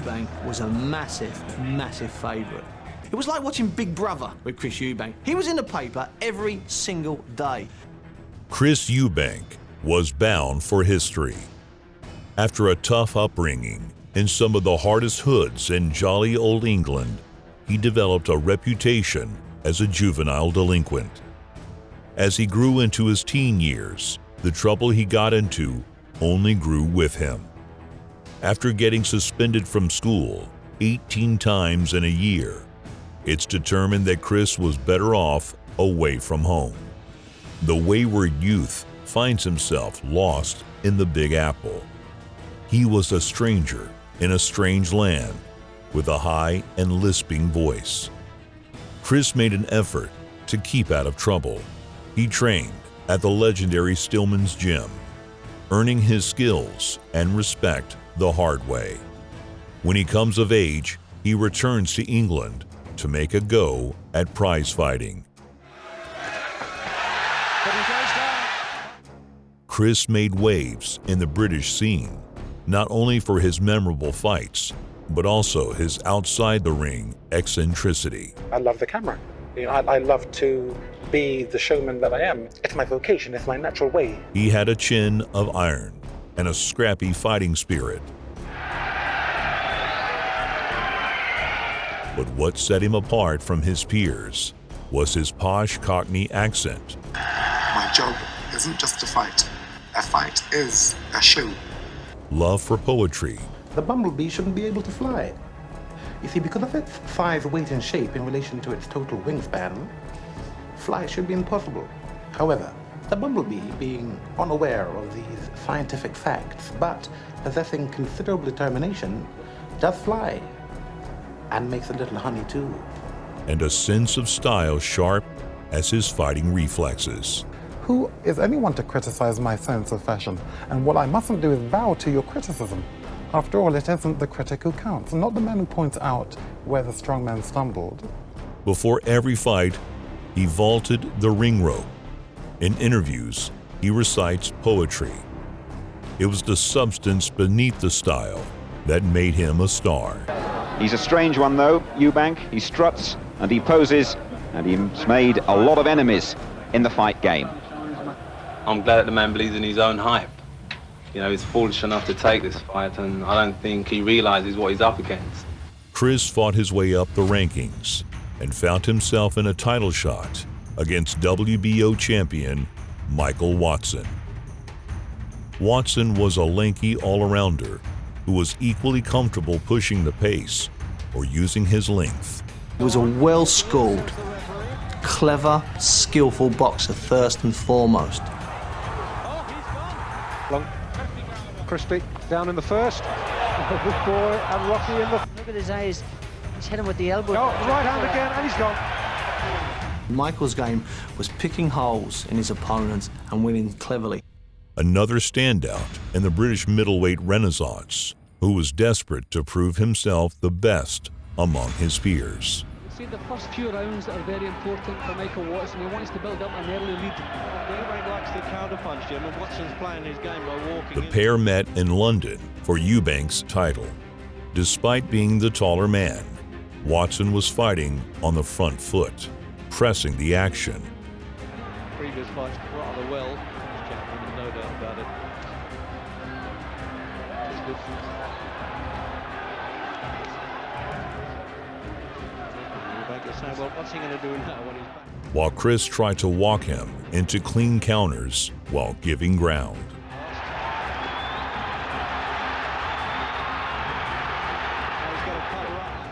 Eubank was a massive, massive favourite. It was like watching Big Brother with Chris Eubank. He was in the paper every single day. Chris Eubank was bound for history. After a tough upbringing in some of the hardest hoods in jolly old England, he developed a reputation as a juvenile delinquent. As he grew into his teen years, the trouble he got into only grew with him. After getting suspended from school 18 times in a year, it's determined that Chris was better off away from home. The wayward youth finds himself lost in the Big Apple. He was a stranger in a strange land with a high and lisping voice. Chris made an effort to keep out of trouble. He trained at the legendary Stillman's Gym, earning his skills and respect the hard way. When he comes of age, he returns to England to make a go at prize fighting. Chris made waves in the British scene, not only for his memorable fights, but also his outside-the-ring eccentricity. I love the camera. I love to be the showman that I am. It's my vocation, it's my natural way. He had a chin of iron and a scrappy fighting spirit. But what set him apart from his peers was his posh Cockney accent. My job isn't just to fight. A fight is a show. Love for poetry. The bumblebee shouldn't be able to fly. You see, because of its size, weight, and shape in relation to its total wingspan, flight should be impossible. However, the bumblebee, being unaware of these scientific facts, but possessing considerable determination, does fly, and makes a little honey too. And a sense of style sharp as his fighting reflexes. Who is anyone to criticize my sense of fashion? And what I mustn't do is bow to your criticism. After all, it isn't the critic who counts, not the man who points out where the strong man stumbled. Before every fight, he vaulted the ring rope. In interviews, he recites poetry. It was the substance beneath the style that made him a star. He's a strange one, though, Eubank. He struts and he poses, and he's made a lot of enemies in the fight game. I'm glad that the man believes in his own hype. You know, he's foolish enough to take this fight, and I don't think he realizes what he's up against. Chris fought his way up the rankings and found himself in a title shot against WBO champion Michael Watson. Watson was a lanky all-arounder who was equally comfortable pushing the pace or using his length. He was a well-schooled, clever, skillful boxer first and foremost. Long, crispy, down in the first. Good boy, and Rocky in the... Look at his eyes. He's hit him with the elbow. Oh, right hand again, and he's gone. Michael's game was picking holes in his opponents and winning cleverly. Another standout in the British middleweight renaissance, who was desperate to prove himself the best among his peers. See, the first few rounds that are very important for Michael Watson. He wants to build up an early lead. Eubank likes to counterpunch Jim, and Watson's playing his game by walking. The pair met in London for Eubank's title. Despite being the taller man, Watson was fighting on the front foot, pressing the action. Previous fights rather well. There's no doubt about it. Saying, well, what's he going to do now when he's back? While Chris tried to walk him into clean counters while giving ground.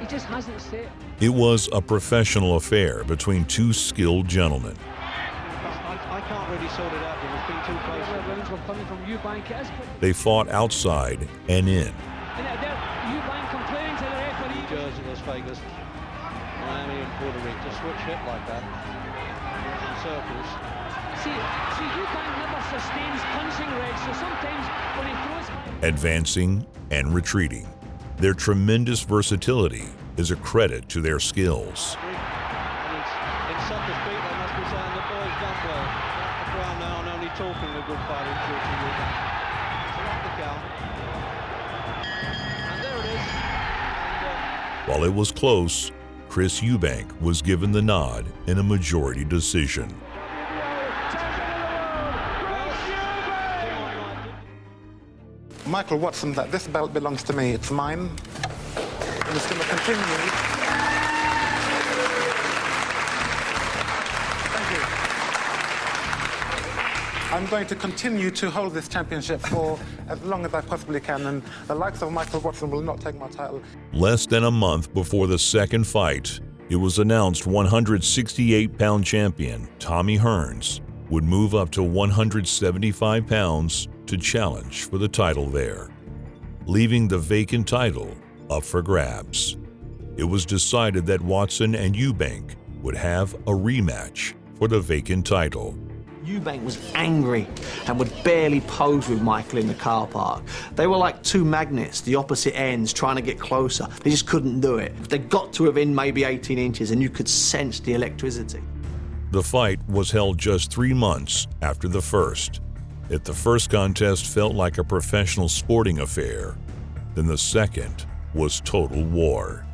He just hasn't set. It was a professional affair between two skilled gentlemen. I can't really sort it out because it's been too close. Rounds were coming from Eubank. They fought outside and in. Eubank complaining to the referee. Jersey, Las Vegas, Miami and Puerto Rico, to switch hit like that in circles. See, Eubank never sustains punching, Reg, so sometimes when he throws... Advancing and retreating. Their tremendous versatility is a credit to their skills. And in sucker speed, they must be saying the boy's done well. Off the ground now and only talking a good fight in short. So up the count. And there it is. While it was close, Chris Eubank was given the nod in a majority decision. Michael Watson, that this belt belongs to me. It's mine. And it's going to continue. Thank you. I'm going to continue to hold this championship for as long as I possibly can, and the likes of Michael Watson will not take my title. Less than a month before the second fight, it was announced 168-pound champion Tommy Hearns would move up to 175 pounds to challenge for the title there, leaving the vacant title up for grabs. It was decided that Watson and Eubank would have a rematch for the vacant title. Eubank was angry and would barely pose with Michael in the car park. They were like two magnets, the opposite ends, trying to get closer. They just couldn't do it. They got to within maybe 18 inches and you could sense the electricity. The fight was held just 3 months after the first. If the first contest felt like a professional sporting affair, then the second was total war.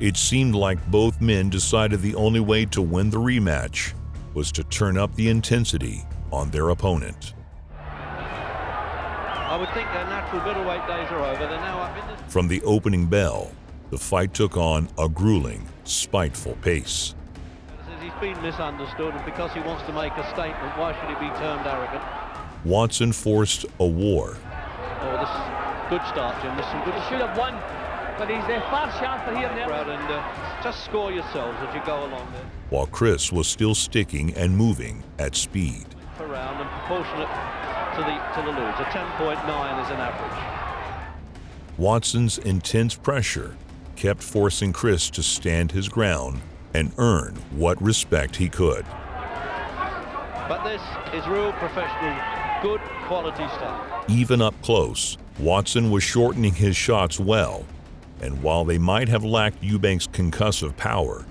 It seemed like both men decided the only way to win the rematch was to turn up the intensity on their opponent. I would think their natural middleweight days are over. They're now up in this. From the opening bell, the fight took on a grueling, spiteful pace. He's been misunderstood, and because he wants to make a statement, why should he be termed arrogant? Watson forced a war. Oh, this is a good start, Jim. There's some good. He should have won, but he's far sharper here now. And just score yourselves as you go along there. While Chris was still sticking and moving at speed. Per round and proportionate to the lose. A 10.9 is an average. Watson's intense pressure kept forcing Chris to stand his ground and earn what respect he could. But this is real professional, good quality stuff. Even up close, Watson was shortening his shots well, and while they might have lacked Eubank's concussive power,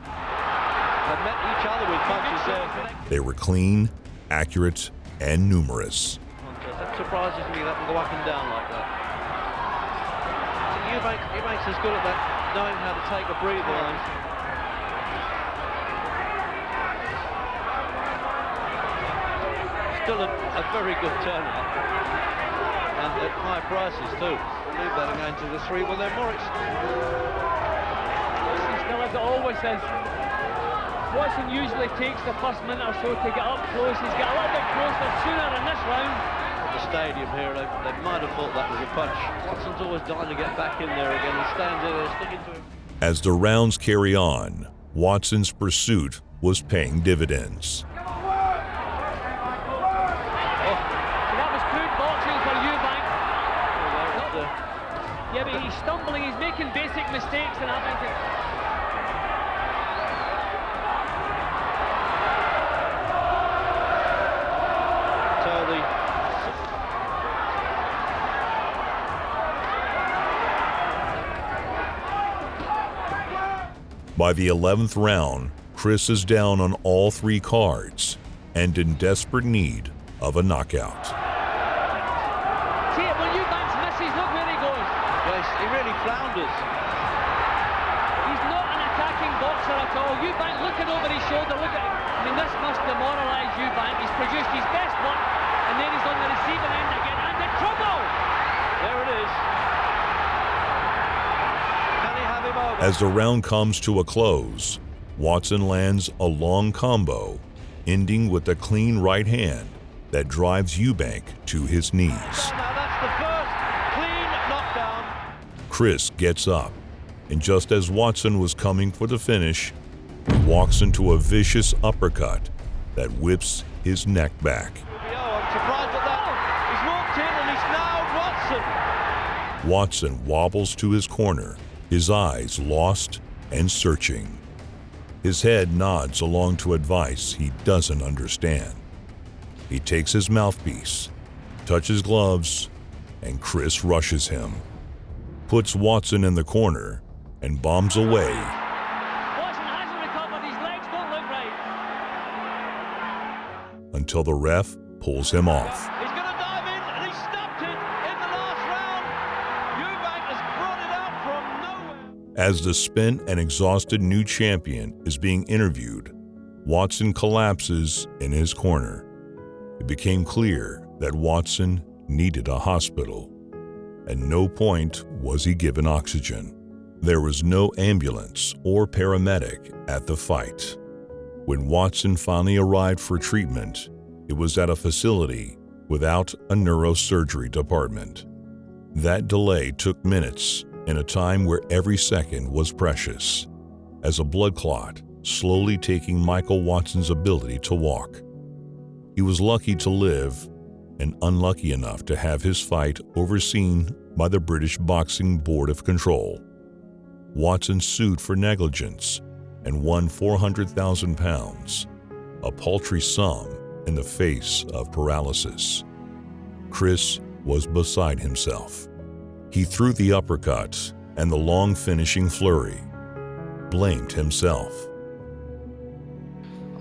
They've met each other with punches there. they were clean, accurate, and numerous. That surprises me that can go up and down like that. Eubank's as good at that, knowing how to take a breather. Still a very good turnout, and at high prices too. Leave that again to the three. Well, they're more. He still, as it always says, Watson usually takes the first minute or so to get up close. He's got a little bit closer sooner in this round. At the stadium here, they might have thought that was a punch. Watson's always dying to get back in there again. He stands there sticking to him. As the rounds carry on, Watson's pursuit was paying dividends. Yeah, but he's stumbling, he's making basic mistakes and having to... By the 11th round, Chris is down on all 3 cards and in desperate need of a knockout. He really flounders. He's not an attacking boxer at all. Eubank looking over his shoulder, look at him. I mean, this must demoralise Eubank. He's produced his best work, and then he's on the receiving end again, and in trouble! There it is. Can he have him over? As the round comes to a close, Watson lands a long combo, ending with a clean right hand that drives Eubank to his knees. Now that's the first clean knockdown. Chris gets up, and just as Watson was coming for the finish, he walks into a vicious uppercut that whips his neck back. I'm surprised at that. He's walked in and he's now Watson. Watson wobbles to his corner, his eyes lost and searching. His head nods along to advice he doesn't understand. He takes his mouthpiece, touches gloves, and Chris rushes him, puts Watson in the corner, and bombs away. Watson hasn't recovered, his legs don't look right. Until the ref pulls him off. He's going to dive in, and he stopped it in the last round. Eubank has brought it out from nowhere. As the spent and exhausted new champion is being interviewed, Watson collapses in his corner. It became clear that Watson needed a hospital. At no point was he given oxygen. There was no ambulance or paramedic at the fight. When Watson finally arrived for treatment, it was at a facility without a neurosurgery department. That delay took minutes in a time where every second was precious, as a blood clot slowly taking Michael Watson's ability to walk. He was lucky to live and unlucky enough to have his fight overseen by the British Boxing Board of Control. Watson sued for negligence and won £400,000, a paltry sum in the face of paralysis. Chris was beside himself. He threw the uppercut and the long finishing flurry, blamed himself.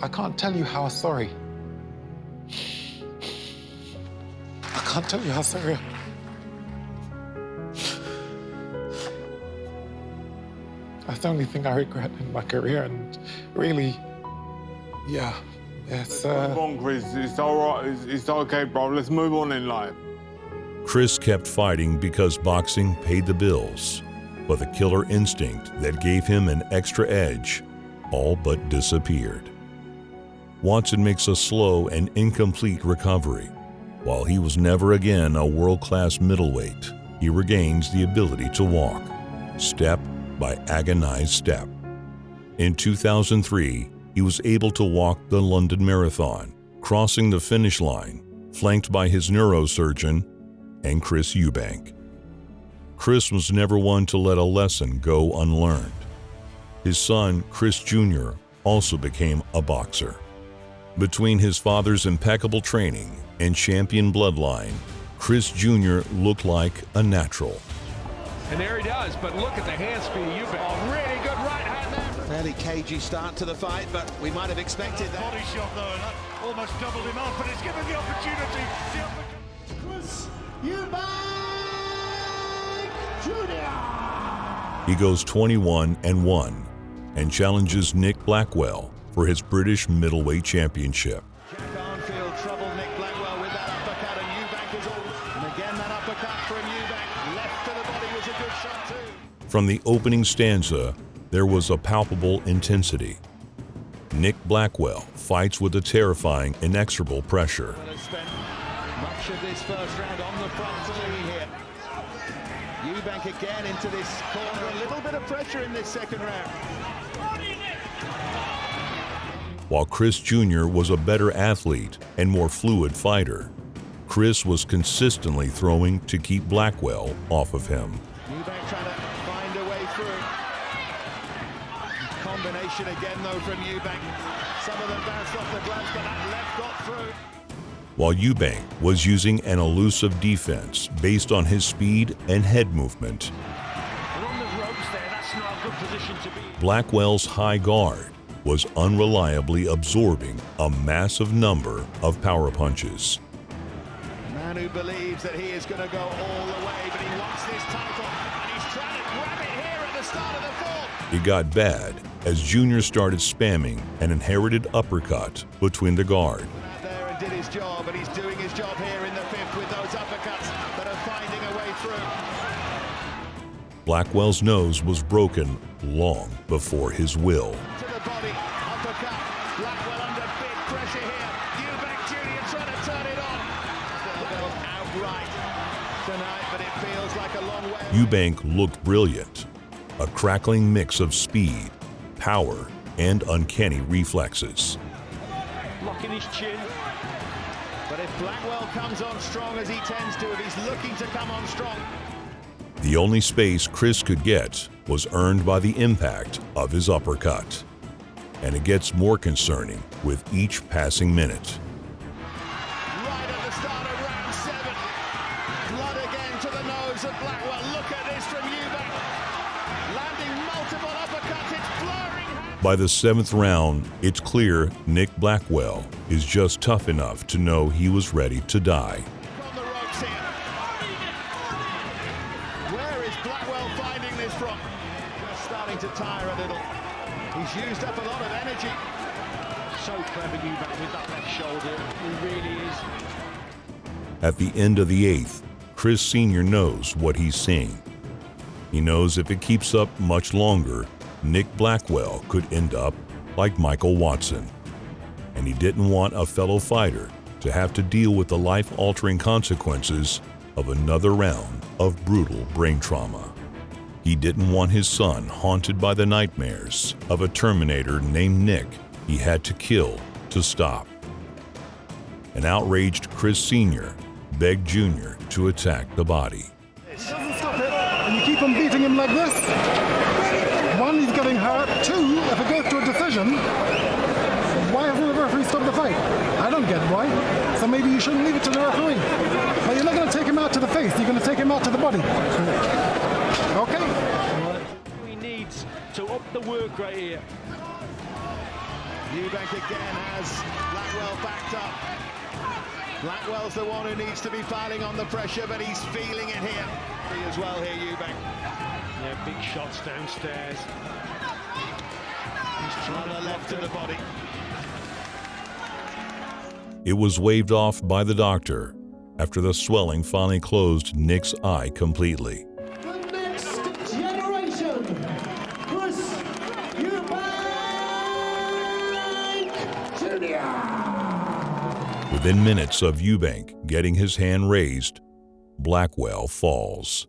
I can't tell you how sorry. I can't tell you how sorry. That's the only thing I regret in my career, and really, yeah, it's... Come on, Chris, it's all right, it's okay, bro, let's move on in life. Chris kept fighting because boxing paid the bills, but the killer instinct that gave him an extra edge all but disappeared. Watson makes a slow and incomplete recovery. While he was never again a world-class middleweight, he regains the ability to walk, step by agonized step. In 2003, he was able to walk the London Marathon, crossing the finish line, flanked by his neurosurgeon and Chris Eubank. Chris was never one to let a lesson go unlearned. His son, Chris Jr., also became a boxer. Between his father's impeccable training and champion bloodline, Chris Jr. looked like a natural. And there he does, but look at the hand speed of Eubank. Oh, really good right hand there. Fairly cagey start to the fight, but we might have expected that. Body shot though, and that almost doubled him up, but it's given the opportunity. Chris Eubank Jr. He goes 21-1 and challenges Nick Blackwell for his British middleweight championship. Jack Arnfield troubled Nick Blackwell with that uppercut, and Eubank is all. And again, that uppercut from Eubank, left to the body, was a good shot too. From the opening stanza, there was a palpable intensity. Nick Blackwell fights with a terrifying, inexorable pressure. Spent much of this first round on the front three here. Eubank again into this corner, a little bit of pressure in this second round. While Chris Jr. was a better athlete and more fluid fighter, Chris was consistently throwing to keep Blackwell off of him. Eubank trying to find a way through. Combination again though from Eubank. Some of them bounced off the gloves, but that left got through. While Eubank was using an elusive defense based on his speed and head movement, They're on the ropes there, that's not a good position to be. Blackwell's high guard was unreliably absorbing a massive number of power punches. A man who believes that he is going to go all the way, but he wants this title, and he's trying to grab it here at the start of the fourth. It got bad as Jr. started spamming an inherited uppercut between the guard. Out there and did his job, and he's doing his job here in the fifth with those uppercuts that are finding a way through. Blackwell's nose was broken long before his will. To the body, uppercut, Blackwell under big pressure here. Eubank Jr. trying to turn it on. Still outright tonight, but it feels like a long way. Eubank looked brilliant, a crackling mix of speed, power, and uncanny reflexes. Locking his chin. But if Blackwell comes on strong as he tends to, if he's looking to come on strong. The only space Chris could get was earned by the impact of his uppercut. And it gets more concerning with each passing minute. Right at the start of round 7. Blood again to the nose of Blackwell. Look at this from Eubank. Landing multiple uppercuts, it's blurring. By the 7th round, it's clear Nick Blackwell is just tough enough to know he was ready to die. On the ropes here. Where is Blackwell finding this from? Just tire a little. He's used up a lot of energy. So clever, Eubank, with that left shoulder. He really is. At the end of the 8th, Chris Sr. knows what he's seeing. He knows if it keeps up much longer, Nick Blackwell could end up like Michael Watson. And he didn't want a fellow fighter to have to deal with the life-altering consequences of another round of brutal brain trauma. He didn't want his son haunted by the nightmares of a Terminator named Nick he had to kill to stop. An outraged Chris Sr. begged Jr. to attack the body. He doesn't stop it, and you keep on beating him like this. 1, he's getting hurt. 2, if it goes to a decision, why hasn't the referee stopped the fight? I don't get why. So maybe you shouldn't leave it to the referee. But you're not going to take him out to the face, you're going to take him out to the body. Okay? He needs to up the work right here. Eubank again has Blackwell backed up. Blackwell's the one who needs to be piling on the pressure, but he's feeling it here. As well here, Eubank. Yeah, big shots downstairs. He's trying to left to the body. It was waved off by the doctor after the swelling finally closed Nick's eye completely. The next generation, Chris Eubank Jr. Within minutes of Eubank getting his hand raised, Blackwell falls.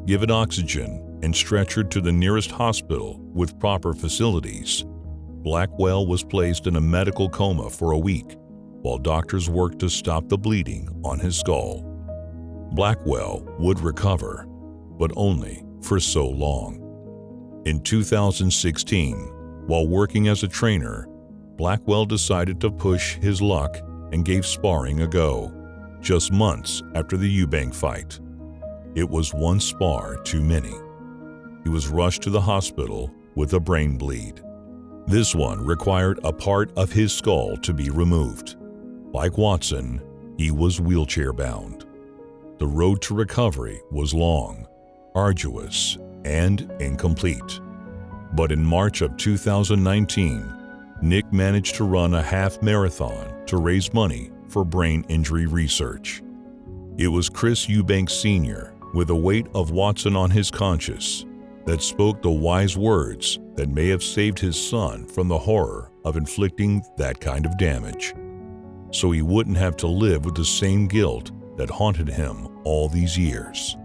Given oxygen and stretchered to the nearest hospital with proper facilities, Blackwell was placed in a medical coma for a week while doctors worked to stop the bleeding on his skull. Blackwell would recover, but only for so long. In 2016, while working as a trainer, Blackwell decided to push his luck and gave sparring a go, just months after the Eubank fight. It was one spar too many. He was rushed to the hospital with a brain bleed. This one required a part of his skull to be removed. Like Watson, he was wheelchair-bound. The road to recovery was long, arduous, and incomplete. But in March of 2019, Nick managed to run a half marathon to raise money for brain injury research. It was Chris Eubank Sr., with the weight of Watson on his conscience, that spoke the wise words that may have saved his son from the horror of inflicting that kind of damage, so he wouldn't have to live with the same guilt that haunted him all these years.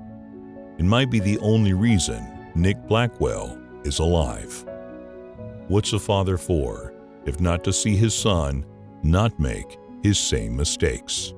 It might be the only reason Nick Blackwell is alive. What's a father for, if not to see his son not make his same mistakes?